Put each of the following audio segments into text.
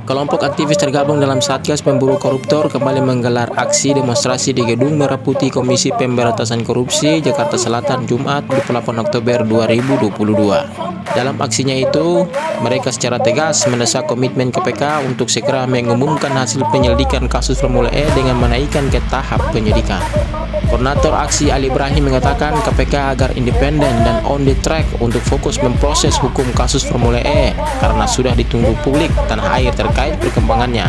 Kelompok aktivis tergabung dalam Satgas Pemburu Koruptor kembali menggelar aksi demonstrasi di Gedung Merah Putih Komisi Pemberantasan Korupsi Jakarta Selatan Jumat 28 Oktober 2022. Dalam aksinya itu, mereka secara tegas mendesak komitmen KPK untuk segera mengumumkan hasil penyelidikan kasus Formula E dengan menaikkan ke tahap penyidikan. Koordinator aksi Ali Ibrahim mengatakan KPK agar independen dan on the track untuk fokus memproses hukum kasus Formula E karena sudah ditunggu publik tanah air terkait perkembangannya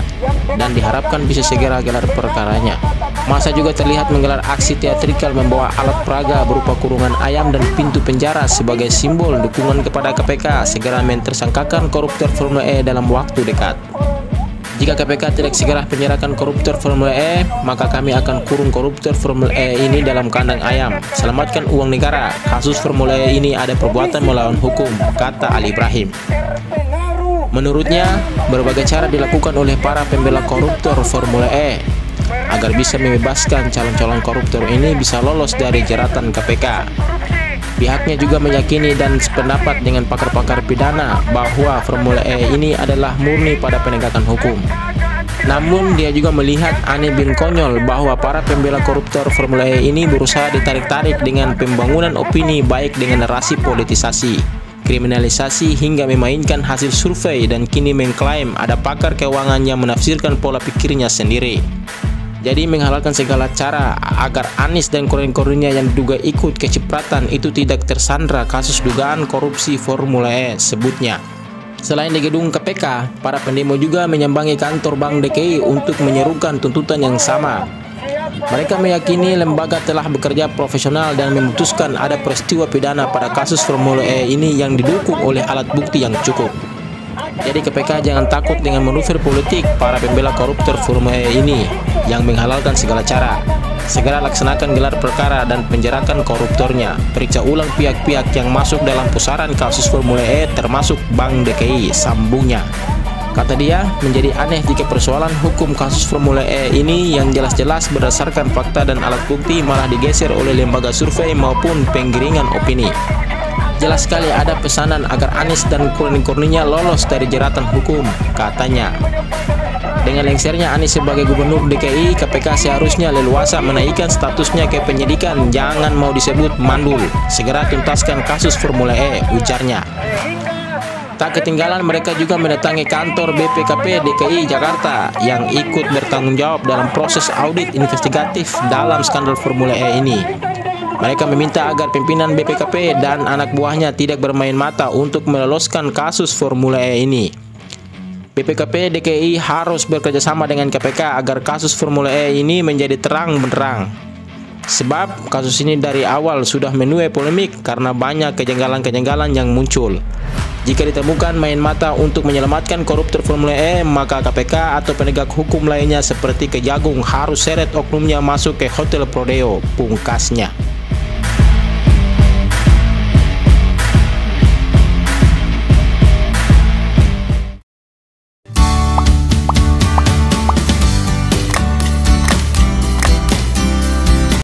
dan diharapkan bisa segera gelar perkaranya. Masa juga terlihat menggelar aksi teatrikal membawa alat peraga berupa kurungan ayam dan pintu penjara sebagai simbol dukungan kepada KPK segera mentersangkakan koruptor Formula E dalam waktu dekat. Jika KPK tidak segera menyerahkan koruptor Formula E, maka kami akan kurung koruptor Formula E ini dalam kandang ayam. Selamatkan uang negara. Kasus Formula E ini ada perbuatan melawan hukum, kata Ali Ibrahim. Menurutnya, berbagai cara dilakukan oleh para pembela koruptor Formula E agar bisa membebaskan calon-calon koruptor ini bisa lolos dari jeratan KPK. Pihaknya juga meyakini dan sependapat dengan pakar-pakar pidana bahwa Formula E ini adalah murni pada penegakan hukum. Namun dia juga melihat aneh bin konyol bahwa para pembela koruptor Formula E ini berusaha ditarik-tarik dengan pembangunan opini baik dengan narasi politisasi, kriminalisasi hingga memainkan hasil survei dan kini mengklaim ada pakar keuangan yang menafsirkan pola pikirnya sendiri. Jadi menghalalkan segala cara agar Anies dan koren-korennya yang diduga ikut kecipratan itu tidak tersandra kasus dugaan korupsi Formula E, sebutnya. Selain di gedung KPK, para pendemo juga menyambangi kantor Bank DKI untuk menyerukan tuntutan yang sama. Mereka meyakini lembaga telah bekerja profesional dan memutuskan ada peristiwa pidana pada kasus Formula E ini yang didukung oleh alat bukti yang cukup. Jadi KPK jangan takut dengan manuver politik para pembela koruptor Formula E ini yang menghalalkan segala cara. Segera laksanakan gelar perkara dan penjarakan koruptornya. Periksa ulang pihak-pihak yang masuk dalam pusaran kasus Formula E termasuk Bank DKI, sambungnya. Kata dia, menjadi aneh jika persoalan hukum kasus Formula E ini yang jelas-jelas berdasarkan fakta dan alat bukti malah digeser oleh lembaga survei maupun penggiringan opini. Jelas sekali ada pesanan agar Anies dan koren-korennya lolos dari jeratan hukum, katanya. Dengan lengsernya Anies sebagai gubernur DKI, KPK seharusnya leluasa menaikkan statusnya ke penyidikan, jangan mau disebut mandul. Segera tuntaskan kasus Formula E, ujarnya. Tak ketinggalan mereka juga mendatangi kantor BPKP DKI Jakarta yang ikut bertanggung jawab dalam proses audit investigatif dalam skandal Formula E ini. Mereka meminta agar pimpinan BPKP dan anak buahnya tidak bermain mata untuk meloloskan kasus Formula E ini. BPKP DKI harus bekerjasama dengan KPK agar kasus Formula E ini menjadi terang benderang. Sebab kasus ini dari awal sudah menuai polemik karena banyak kejanggalan-kejanggalan yang muncul. Jika ditemukan main mata untuk menyelamatkan koruptor Formula E, maka KPK atau penegak hukum lainnya seperti Kejagung harus seret oknumnya masuk ke Hotel Prodeo, pungkasnya.